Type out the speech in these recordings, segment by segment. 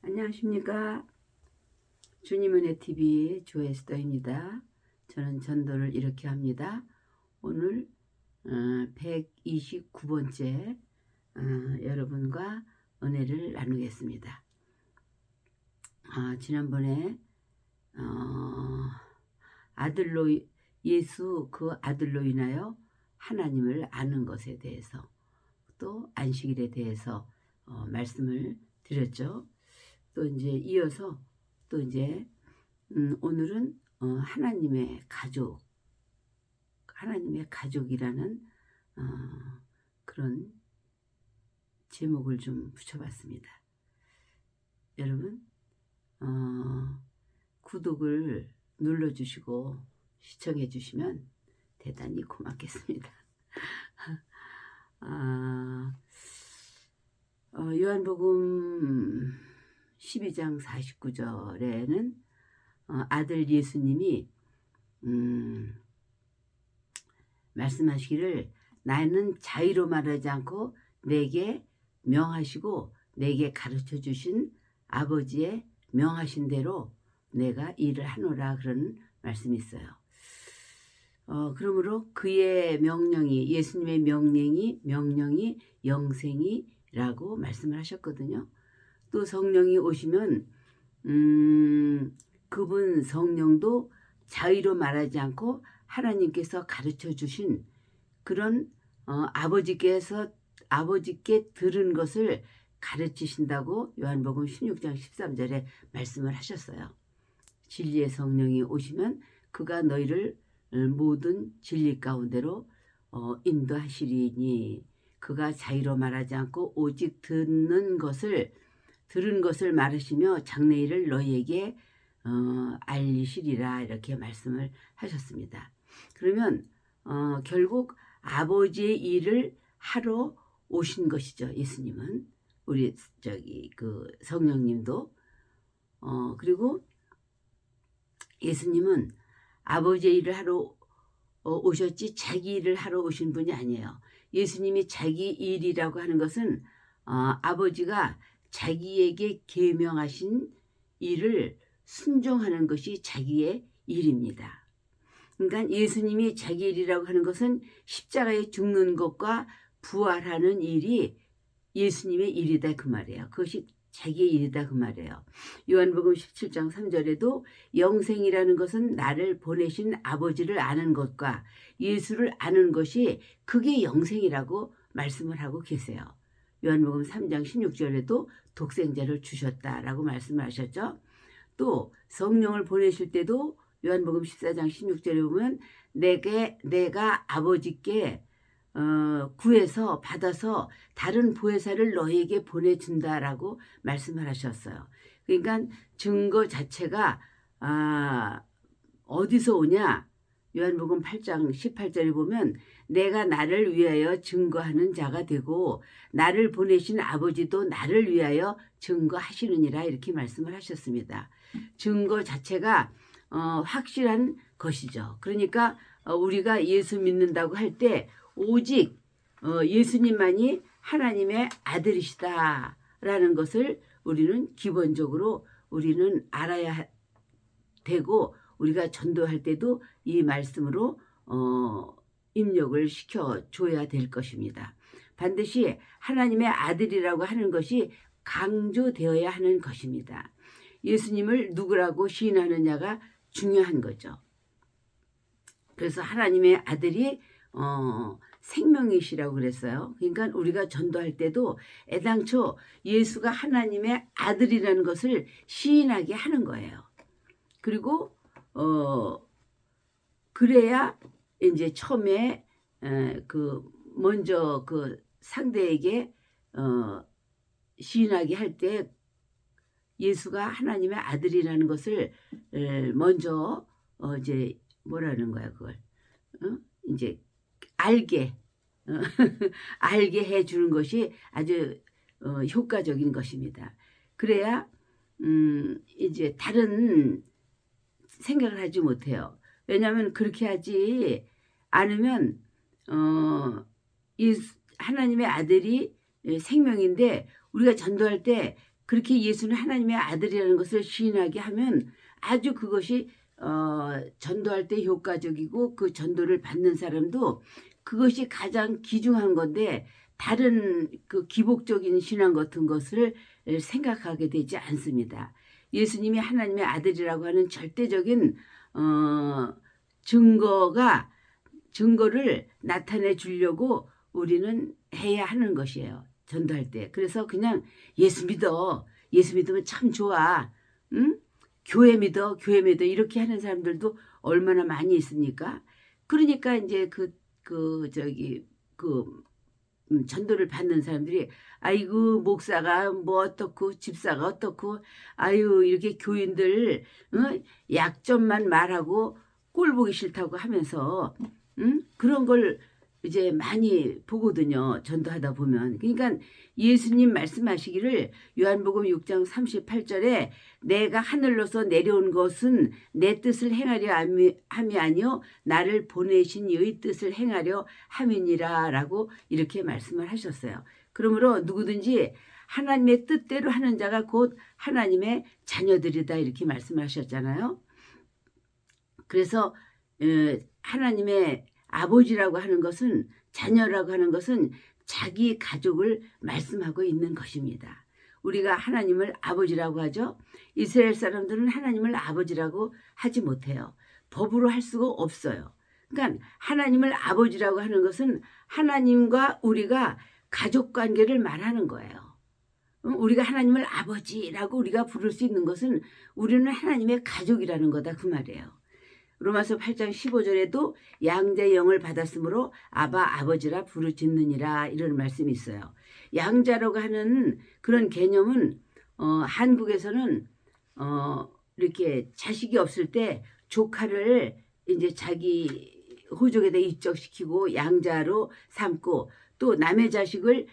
안녕하십니까. 주님 은혜 TV 조에스더입니다. 저는 전도를 이렇게 합니다. 오늘 129번째 여러분과 은혜를 나누겠습니다. 지난번에 아들로 예수 그 아들로 인하여 하나님을 아는 것에 대해서 또 안식일에 대해서 말씀을 드렸죠. 또 이제 이어서 또 이제 오늘은 하나님의 가족이라는 그런 제목을 좀 붙여봤습니다. 여러분 구독을 눌러주시고 시청해 주시면 대단히 고맙겠습니다. 요한복음 12장 49절에는 아들 예수님이 말씀하시기를 나는 자의로 말하지 않고 내게 명하시고 내게 가르쳐 주신 아버지의 명하신 대로 내가 일을 하노라 그런 말씀이 있어요. 그러므로 그의 명령이 예수님의 명령이 영생이라고 말씀을 하셨거든요. 또 성령이 오시면 그분 성령도 자의로 말하지 않고 하나님께서 가르쳐 주신 그런 아버지께 들은 것을 가르치신다고 요한복음 16장 13절에 말씀을 하셨어요. 진리의 성령이 오시면 그가 너희를 모든 진리 가운데로 인도하시리니 그가 자의로 말하지 않고 오직 들은 것을 말하시며 장래일을 너희에게 알리시리라 이렇게 말씀을 하셨습니다. 그러면 결국 아버지의 일을 하러 오신 것이죠. 예수님은 우리 그 성령님도 그리고 예수님은 아버지의 일을 하러 오셨지 자기 일을 하러 오신 분이 아니에요. 예수님이 자기 일이라고 하는 것은 아버지가 자기에게 계명하신 일을 순종하는 것이 자기의 일입니다. 그러니까 예수님이 자기 일이라고 하는 것은 십자가에 죽는 것과 부활하는 일이 예수님의 일이다 그 말이에요. 그것이 자기의 일이다 그 말이에요. 요한복음 17장 3절에도 영생이라는 것은 나를 보내신 아버지를 아는 것과 예수를 아는 것이 그게 영생이라고 말씀을 하고 계세요. 요한복음 3장 16절에도 독생자를 주셨다라고 말씀을 하셨죠. 또 성령을 보내실 때도 요한복음 14장 16절에 보면 내가 아버지께 구해서 받아서 다른 보혜사를 너희에게 보내준다라고 말씀을 하셨어요. 그러니까 증거 자체가 어디서 오냐? 요한복음 8장 18절에 보면 내가 나를 위하여 증거하는 자가 되고 나를 보내신 아버지도 나를 위하여 증거하시느니라 이렇게 말씀을 하셨습니다. 증거 자체가 확실한 것이죠. 그러니까 우리가 예수 믿는다고 할 때 오직 예수님만이 하나님의 아들이시다라는 것을 우리는 기본적으로 우리는 알아야 되고 우리가 전도할 때도 이 말씀으로 입력을 시켜줘야 될 것입니다. 반드시 하나님의 아들이라고 하는 것이 강조되어야 하는 것입니다. 예수님을 누구라고 시인하느냐가 중요한 거죠. 그래서 하나님의 아들이 생명이시라고 그랬어요. 그러니까 우리가 전도할 때도 애당초 예수가 하나님의 아들이라는 것을 시인하게 하는 거예요. 그리고 그래야 이제 처음에 먼저 그 상대에게 시인하게 할 때 예수가 하나님의 아들이라는 것을 먼저 이제 뭐라는 거야 그걸 이제 알게 해주는 것이 아주 효과적인 것입니다. 그래야 이제 다른 생각을 하지 못해요. 왜냐하면 그렇게 하지 않으면 하나님의 아들이 생명인데 우리가 전도할 때 그렇게 예수는 하나님의 아들이라는 것을 시인하게 하면 아주 그것이 전도할 때 효과적이고 그 전도를 받는 사람도 그것이 가장 귀중한 건데 다른 그 기복적인 신앙 같은 것을 생각하게 되지 않습니다. 예수님이 하나님의 아들이라고 하는 절대적인 증거를 나타내 주려고 우리는 해야 하는 것이에요. 전도할 때. 그래서 그냥 예수 믿어. 예수 믿으면 참 좋아. 응? 교회 믿어. 교회 믿어. 이렇게 하는 사람들도 얼마나 많이 있습니까? 그러니까 이제 전도를 받는 사람들이 아이고 목사가 뭐 어떻고 집사가 어떻고 아유 이렇게 교인들 약점만 말하고 꼴 보기 싫다고 하면서 그런 걸 이제 많이 보거든요. 전도하다 보면. 그러니까 예수님 말씀하시기를 요한복음 6장 38절에 내가 하늘로서 내려온 것은 내 뜻을 행하려 함이 아니요 나를 보내신 이의 뜻을 행하려 함이니라 라고 이렇게 말씀을 하셨어요. 그러므로 누구든지 하나님의 뜻대로 하는 자가 곧 하나님의 자녀들이다 이렇게 말씀하셨잖아요. 그래서 하나님의 아버지라고 하는 것은 자녀라고 하는 것은 자기 가족을 말씀하고 있는 것입니다. 우리가 하나님을 아버지라고 하죠. 이스라엘 사람들은 하나님을 아버지라고 하지 못해요. 법으로 할 수가 없어요. 그러니까 하나님을 아버지라고 하는 것은 하나님과 우리가 가족관계를 말하는 거예요. 우리가 하나님을 아버지라고 우리가 부를 수 있는 것은 우리는 하나님의 가족이라는 거다 그 말이에요. 로마서 8장 15절에도 양자의 영을 받았으므로 아바 아버지라 부르짖느니라 이런 말씀이 있어요. 양자라고 하는 그런 개념은 한국에서는 이렇게 자식이 없을 때 조카를 이제 자기 호족에다 입적시키고 양자로 삼고 또 남의 자식을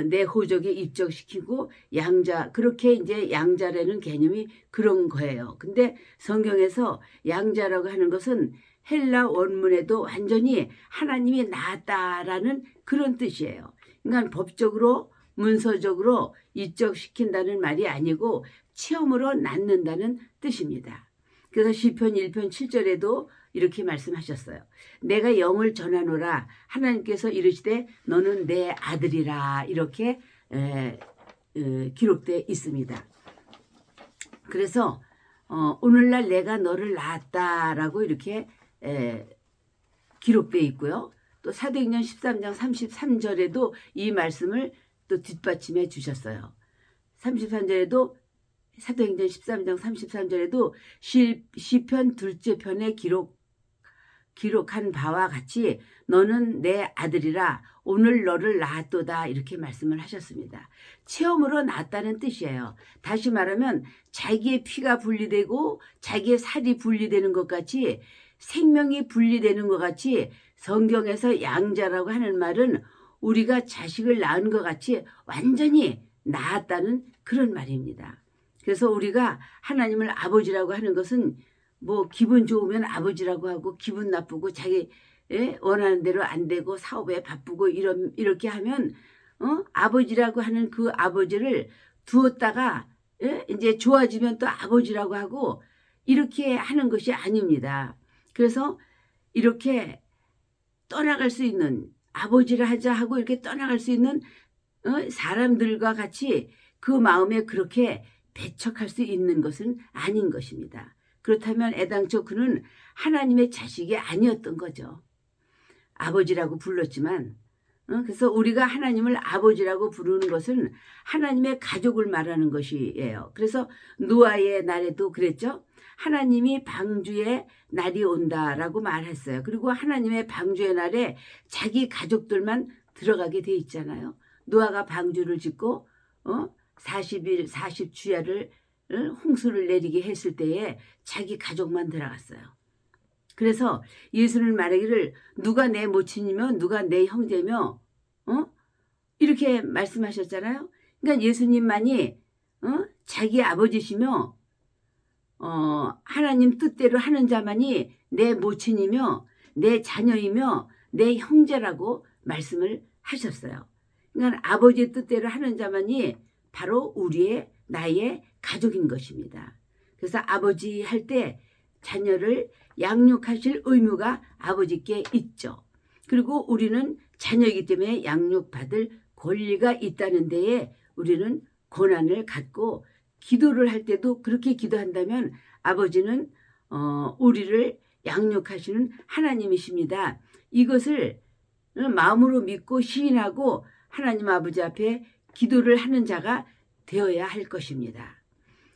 내 호적에 입적시키고 양자 그렇게 이제 양자라는 개념이 그런 거예요. 근데 성경에서 양자라고 하는 것은 헬라 원문에도 완전히 하나님이 낳았다라는 그런 뜻이에요. 그러니까 법적으로 문서적으로 입적시킨다는 말이 아니고 체험으로 낳는다는 뜻입니다. 그래서 시편 1편 7절에도 이렇게 말씀하셨어요. 내가 영을 전하노라 하나님께서 이르시되 너는 내 아들이라 이렇게 기록되어 있습니다. 그래서 오늘날 내가 너를 낳았다라고 이렇게 기록되어 있고요. 또 사도행전 13장 33절에도 이 말씀을 또 뒷받침해 주셨어요. 33절에도 사도행전 13장 33절에도 시편 둘째 편에 기록한 바와 같이 너는 내 아들이라 오늘 너를 낳았도다 이렇게 말씀을 하셨습니다. 체험으로 낳았다는 뜻이에요. 다시 말하면 자기의 피가 분리되고 자기의 살이 분리되는 것 같이 생명이 분리되는 것 같이 성경에서 양자라고 하는 말은 우리가 자식을 낳은 것 같이 완전히 낳았다는 그런 말입니다. 그래서 우리가 하나님을 아버지라고 하는 것은 뭐 기분 좋으면 아버지라고 하고 기분 나쁘고 자기 원하는 대로 안 되고 사업에 바쁘고 이렇게 하면 아버지라고 하는 그 아버지를 두었다가 이제 좋아지면 또 아버지라고 하고 이렇게 하는 것이 아닙니다. 그래서 이렇게 떠나갈 수 있는 아버지를 하자 하고 이렇게 떠나갈 수 있는 사람들과 같이 그 마음에 그렇게 배척할 수 있는 것은 아닌 것입니다. 그렇다면 애당초 그는 하나님의 자식이 아니었던 거죠. 아버지라고 불렀지만 그래서 우리가 하나님을 아버지라고 부르는 것은 하나님의 가족을 말하는 것이에요. 그래서 노아의 날에도 그랬죠. 하나님이 방주의 날이 온다라고 말했어요. 그리고 하나님의 방주의 날에 자기 가족들만 들어가게 돼 있잖아요. 노아가 방주를 짓고 40일 40주야를 홍수를 내리게 했을 때에 자기 가족만 들어갔어요. 그래서 예수는 말하기를 누가 내 모친이며 누가 내 형제며 이렇게 말씀하셨잖아요. 그러니까 예수님만이 자기 아버지시며 하나님 뜻대로 하는 자만이 내 모친이며 내 자녀이며 내 형제라고 말씀을 하셨어요. 그러니까 아버지 뜻대로 하는 자만이 바로 우리의 나의 가족인 것입니다. 그래서 아버지 할 때 자녀를 양육하실 의무가 아버지께 있죠. 그리고 우리는 자녀이기 때문에 양육받을 권리가 있다는 데에 우리는 권한을 갖고 기도를 할 때도 그렇게 기도한다면 아버지는 우리를 양육하시는 하나님이십니다. 이것을 마음으로 믿고 시인하고 하나님 아버지 앞에 기도를 하는 자가 되어야 할 것입니다.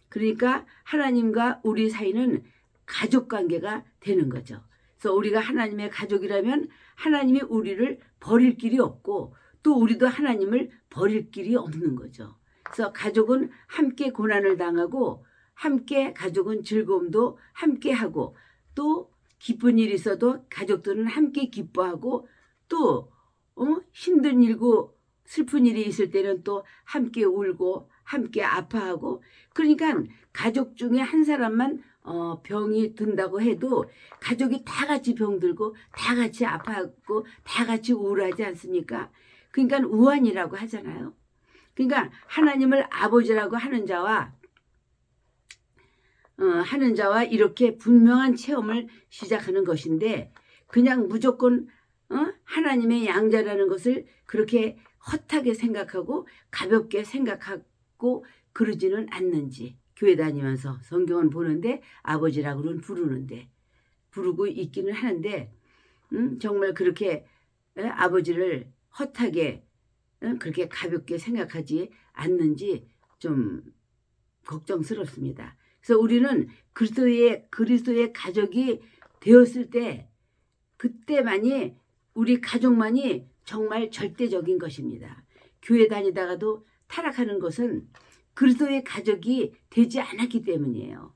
그러니까 하나님과 우리 사이는 가족관계가 되는 거죠. 그래서 우리가 하나님의 가족이라면 하나님이 우리를 버릴 길이 없고 또 우리도 하나님을 버릴 길이 없는 거죠. 그래서 가족은 함께 고난을 당하고 함께 가족은 즐거움도 함께 하고 또 기쁜 일이 있어도 가족들은 함께 기뻐하고 또 힘든 일고 슬픈 일이 있을 때는 또 함께 울고 함께 아파하고 그러니까 가족 중에 한 사람만 병이 든다고 해도 가족이 다 같이 병들고 다 같이 아파하고 다 같이 우울하지 않습니까? 그러니까 우환이라고 하잖아요. 그러니까 하나님을 아버지라고 하는 자와 이렇게 분명한 체험을 시작하는 것인데 그냥 무조건 하나님의 양자라는 것을 그렇게 헛하게 생각하고 가볍게 생각하고 그러지는 않는지 교회 다니면서 성경은 보는데 아버지라고는 부르고 있기는 하는데 정말 그렇게 아버지를 헛하게 그렇게 가볍게 생각하지 않는지 좀 걱정스럽습니다. 그래서 우리는 그리스도의 가족이 되었을 때 그때만이 우리 가족만이 정말 절대적인 것입니다. 교회 다니다가도 타락하는 것은 그리스도의 가족이 되지 않았기 때문이에요.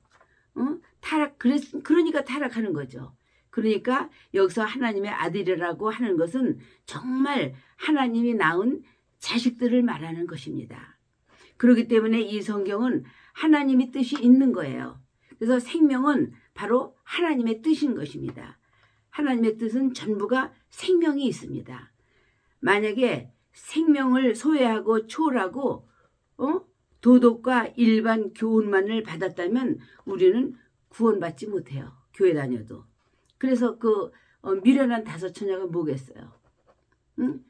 그러니까 타락하는 거죠. 그러니까 여기서 하나님의 아들이라고 하는 것은 정말 하나님이 낳은 자식들을 말하는 것입니다. 그렇기 때문에 이 성경은 하나님의 뜻이 있는 거예요. 그래서 생명은 바로 하나님의 뜻인 것입니다. 하나님의 뜻은 전부가 생명이 있습니다. 만약에 생명을 소외하고 초월하고 도덕과 일반 교훈만을 받았다면 우리는 구원받지 못해요. 교회 다녀도. 그래서 그 미련한 다섯 처녀가 뭐겠어요?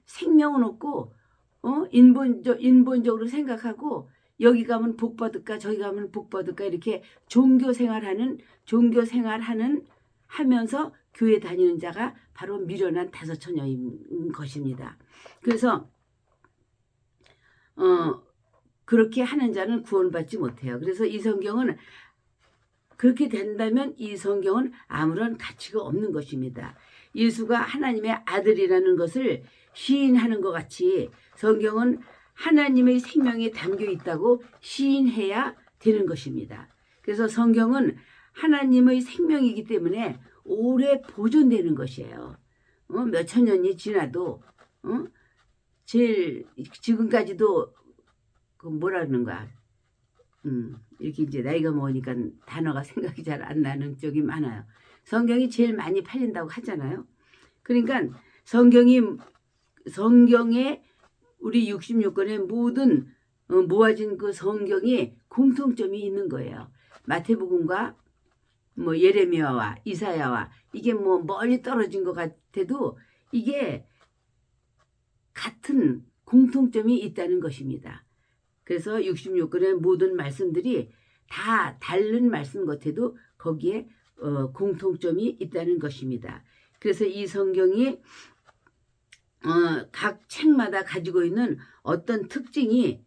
생명은 없고 인본적으로 생각하고 여기 가면 복 받을까 저기 가면 복 받을까 이렇게 종교 생활하는 하면서 교회 다니는 자가 바로 미련한 다섯 처녀인 것입니다. 그래서 그렇게 하는 자는 구원받지 못해요. 그래서 이 성경은 그렇게 된다면 이 성경은 아무런 가치가 없는 것입니다. 예수가 하나님의 아들이라는 것을 시인하는 것 같이 성경은 하나님의 생명이 담겨 있다고 시인해야 되는 것입니다. 그래서 성경은 하나님의 생명이기 때문에 오래 보존되는 것이에요. 몇천 년이 지나도 제일 지금까지도 그 뭐라는 거야. 이렇게 이제 나이가 먹으니까 단어가 생각이 잘 안 나는 쪽이 많아요. 성경이 제일 많이 팔린다고 하잖아요. 그러니까 성경에 우리 66권의 모든 모아진 그 성경에 공통점이 있는 거예요. 마태복음과 뭐 예레미야와 이사야와 이게 뭐 멀리 떨어진 것 같아도 이게 같은 공통점이 있다는 것입니다. 그래서 66권의 모든 말씀들이 다 다른 말씀 같아도 거기에 공통점이 있다는 것입니다. 그래서 이 성경이 각 책마다 가지고 있는 어떤 특징이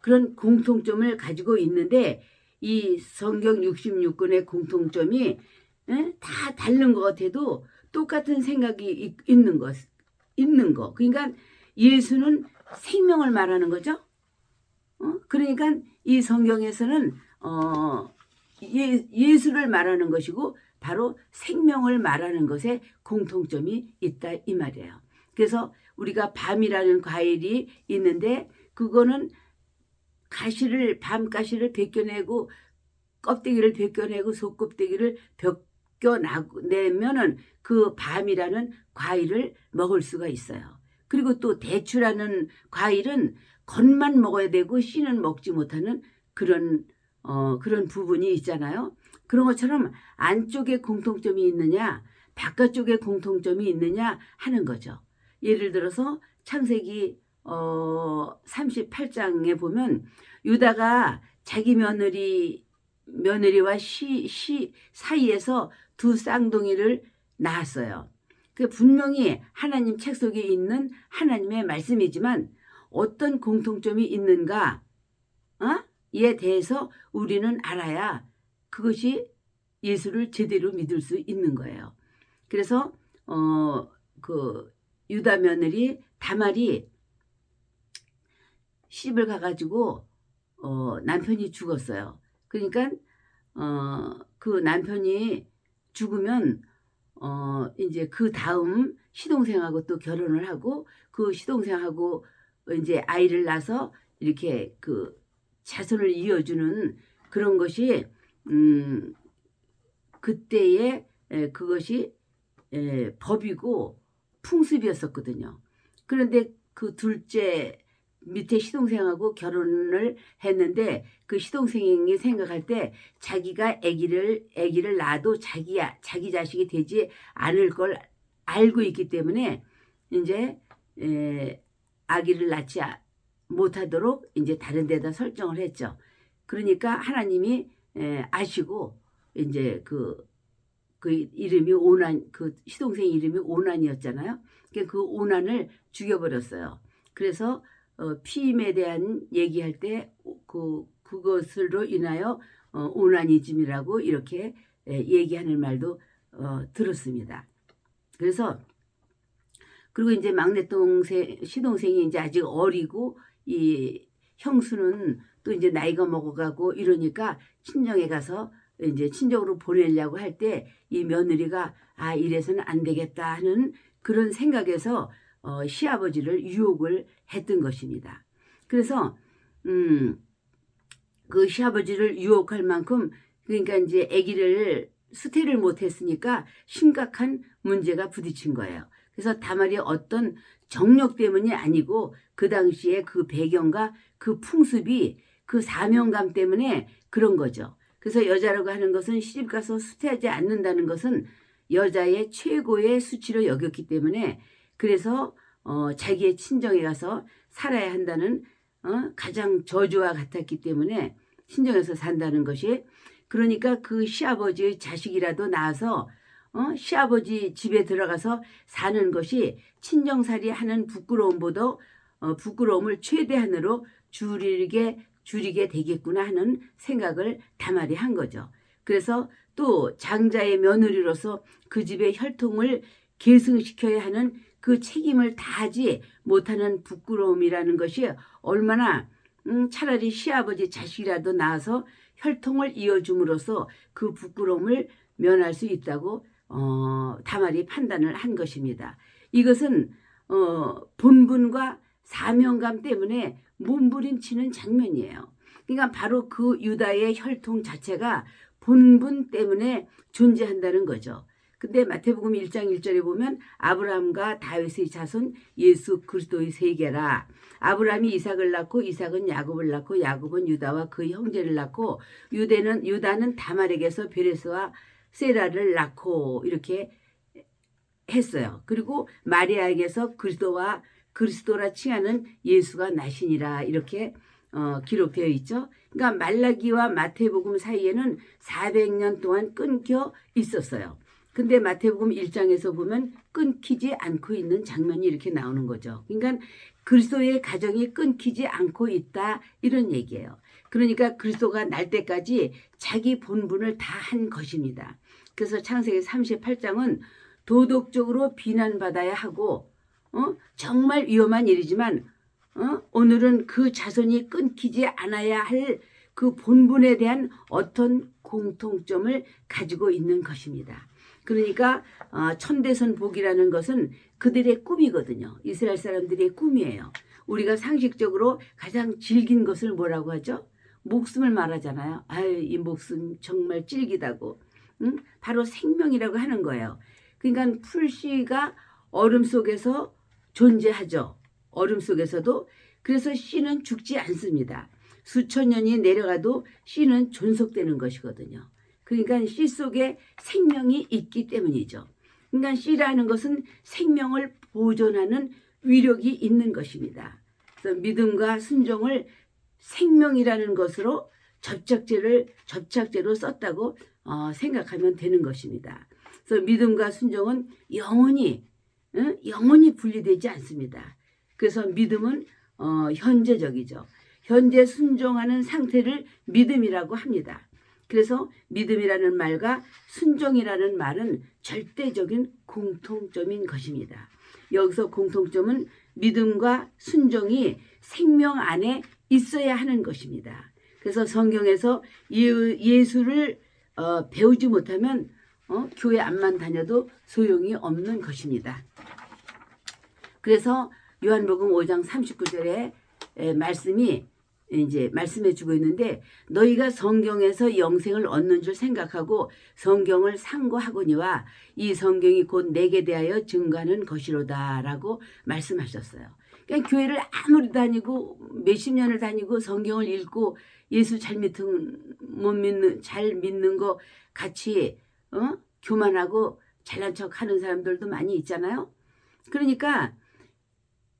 그런 공통점을 가지고 있는데 이 성경 66권의 공통점이 다 다른 것 같아도 똑같은 생각이 있는 거. 그러니까 예수는 생명을 말하는 거죠. 그러니까 이 성경에서는 예수를 말하는 것이고 바로 생명을 말하는 것에 공통점이 있다 이 말이에요. 그래서 우리가 밤이라는 과일이 있는데 그거는 밤가시를 벗겨내고 껍데기를 벗겨내고 속껍데기를 벗겨내면은 그 밤이라는 과일을 먹을 수가 있어요. 그리고 또 대추라는 과일은 겉만 먹어야 되고 씨는 먹지 못하는 그런 부분이 있잖아요. 그런 것처럼 안쪽에 공통점이 있느냐 바깥쪽에 공통점이 있느냐 하는 거죠. 예를 들어서 창세기 38장에 보면 유다가 자기 며느리와 사이에서 두 쌍둥이를 낳았어요. 그 분명히 하나님 책 속에 있는 하나님의 말씀이지만 어떤 공통점이 있는가 에 대해서 우리는 알아야 그것이 예수를 제대로 믿을 수 있는 거예요. 그래서 그 유다 며느리 다말이 시집을 가가지고 남편이 죽었어요. 그러니까 그 남편이 죽으면 이제 그 다음 시동생하고 또 결혼을 하고 그 시동생하고 이제 아이를 낳아서 이렇게 그 자손을 이어주는 그런 것이 그때의 그것이 법이고 풍습이었었거든요. 그런데 그 둘째 밑에 시동생하고 결혼을 했는데 그 시동생이 생각할 때 자기가 아기를 낳아도 자기 자식이 되지 않을 걸 알고 있기 때문에 이제 아기를 낳지 못하도록 이제 다른 데다 설정을 했죠. 그러니까 하나님이 아시고 이제 그 이름이 그 시동생 이름이 오난이었잖아요. 그 오난을 죽여버렸어요. 그래서 피임에 대한 얘기할 때 그것으로 인하여 오나니즘이라고 이렇게 얘기하는 말도 들었습니다. 그래서 그리고 이제 막내 시동생이 이제 아직 어리고 이 형수는 또 이제 나이가 먹어가고 이러니까 친정에 가서 이제 친정으로 보내려고 할 때 이 며느리가 이래서는 안 되겠다 하는 그런 생각에서 시아버지를 유혹을 했던 것입니다. 그래서 그 시아버지를 유혹할 만큼 그러니까 이제 아기를 수태를 못했으니까 심각한 문제가 부딪힌 거예요. 그래서 다말이 어떤 정력 때문이 아니고 그 당시에 그 배경과 그 풍습이 그 사명감 때문에 그런 거죠. 그래서 여자라고 하는 것은 시집가서 수태하지 않는다는 것은 여자의 최고의 수치로 여겼기 때문에 그래서 자기의 친정에 가서 살아야 한다는 가장 저주와 같았기 때문에 친정에서 산다는 것이 그러니까 그 시아버지의 자식이라도 낳아서 시아버지 집에 들어가서 사는 것이 친정살이 하는 부끄러움보다 부끄러움을 최대한으로 줄이게 되겠구나 하는 생각을 다말이 한 거죠. 그래서 또 장자의 며느리로서 그 집의 혈통을 계승시켜야 하는 그 책임을 다하지 못하는 부끄러움이라는 것이 얼마나 차라리 시아버지 자식이라도 낳아서 혈통을 이어줌으로써 그 부끄러움을 면할 수 있다고 다말이 판단을 한 것입니다. 이것은 본분과 사명감 때문에 몸부림치는 장면이에요. 그러니까 바로 그 유다의 혈통 자체가 본분 때문에 존재한다는 거죠. 근데 마태복음 1장 1절에 보면 아브라함과 다윗의 자손 예수 그리스도의 세계라. 아브라함이 이삭을 낳고 이삭은 야곱을 낳고 야곱은 유다와 그 형제를 낳고 유다는 다말에게서 베레스와 세라를 낳고 이렇게 했어요. 그리고 마리아에게서 그리스도라 칭하는 예수가 나시니라 이렇게 기록되어 있죠. 그러니까 말라기와 마태복음 사이에는 400년 동안 끊겨 있었어요. 근데 마태복음 1장에서 보면 끊기지 않고 있는 장면이 이렇게 나오는 거죠. 그러니까 그리스도의 가정이 끊기지 않고 있다 이런 얘기예요. 그러니까 그리스도가 날 때까지 자기 본분을 다 한 것입니다. 그래서 창세기 38장은 도덕적으로 비난받아야 하고 정말 위험한 일이지만 오늘은 그 자손이 끊기지 않아야 할 그 본분에 대한 어떤 공통점을 가지고 있는 것입니다. 그러니까 천대선 복이라는 것은 그들의 꿈이거든요. 이스라엘 사람들의 꿈이에요. 우리가 상식적으로 가장 질긴 것을 뭐라고 하죠? 목숨을 말하잖아요. 아유, 이 목숨 정말 질기다고. 바로 생명이라고 하는 거예요. 그러니까 풀씨가 얼음 속에서 존재하죠. 얼음 속에서도. 그래서 씨는 죽지 않습니다. 수천 년이 내려가도 씨는 존속되는 것이거든요. 그러니까 씨 속에 생명이 있기 때문이죠. 그러니까 씨라는 것은 생명을 보존하는 위력이 있는 것입니다. 그래서 믿음과 순종을 생명이라는 것으로 접착제로 썼다고 생각하면 되는 것입니다. 그래서 믿음과 순종은 영원히 분리되지 않습니다. 그래서 믿음은 현재적이죠. 현재 순종하는 상태를 믿음이라고 합니다. 그래서 믿음이라는 말과 순종이라는 말은 절대적인 공통점인 것입니다. 여기서 공통점은 믿음과 순종이 생명 안에 있어야 하는 것입니다. 그래서 성경에서 예수를 배우지 못하면 교회 안만 다녀도 소용이 없는 것입니다. 그래서 요한복음 5장 39절에 말씀이 이제 말씀해 주고 있는데, 너희가 성경에서 영생을 얻는 줄 생각하고 성경을 상고하거니와 이 성경이 곧 내게 대하여 증거하는 것이로다 라고 말씀하셨어요. 그러니까 교회를 아무리 다니고 몇십 년을 다니고 성경을 읽고 예수 잘 믿는 거 같이 교만하고 잘난 척 하는 사람들도 많이 있잖아요. 그러니까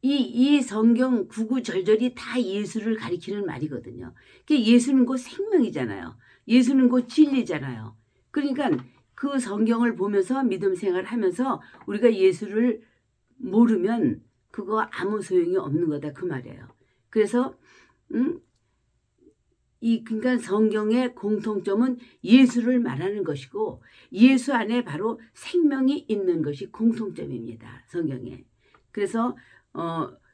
이 성경 구구절절이 다 예수를 가리키는 말이거든요. 예수는 곧 생명이잖아요. 예수는 곧 진리잖아요. 그러니까 그 성경을 보면서 믿음 생활을 하면서 우리가 예수를 모르면 그거 아무 소용이 없는 거다 그 말이에요. 그래서 그러니까 성경의 공통점은 예수를 말하는 것이고 예수 안에 바로 생명이 있는 것이 공통점입니다. 성경에. 그래서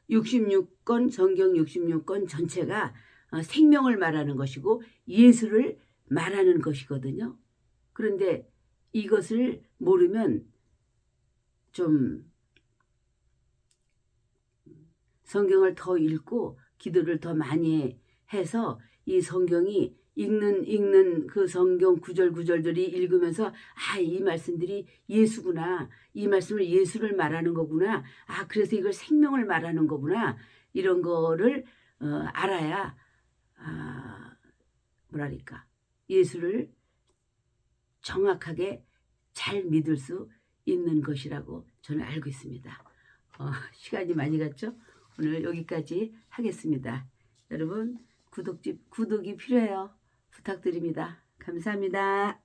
66권 성경 66권 전체가 생명을 말하는 것이고 예수를 말하는 것이거든요. 그런데 이것을 모르면 좀 성경을 더 읽고 기도를 더 많이 해서 이 성경이 읽는 그 성경 구절구절들이 읽으면서 이 말씀들이 예수구나. 이 말씀을 예수를 말하는 거구나. 그래서 이걸 생명을 말하는 거구나. 이런 거를 알아야 뭐랄까 예수를 정확하게 잘 믿을 수 있는 것이라고 저는 알고 있습니다. 시간이 많이 갔죠? 오늘 여기까지 하겠습니다. 여러분 구독이 필요해요. 부탁드립니다. 감사합니다.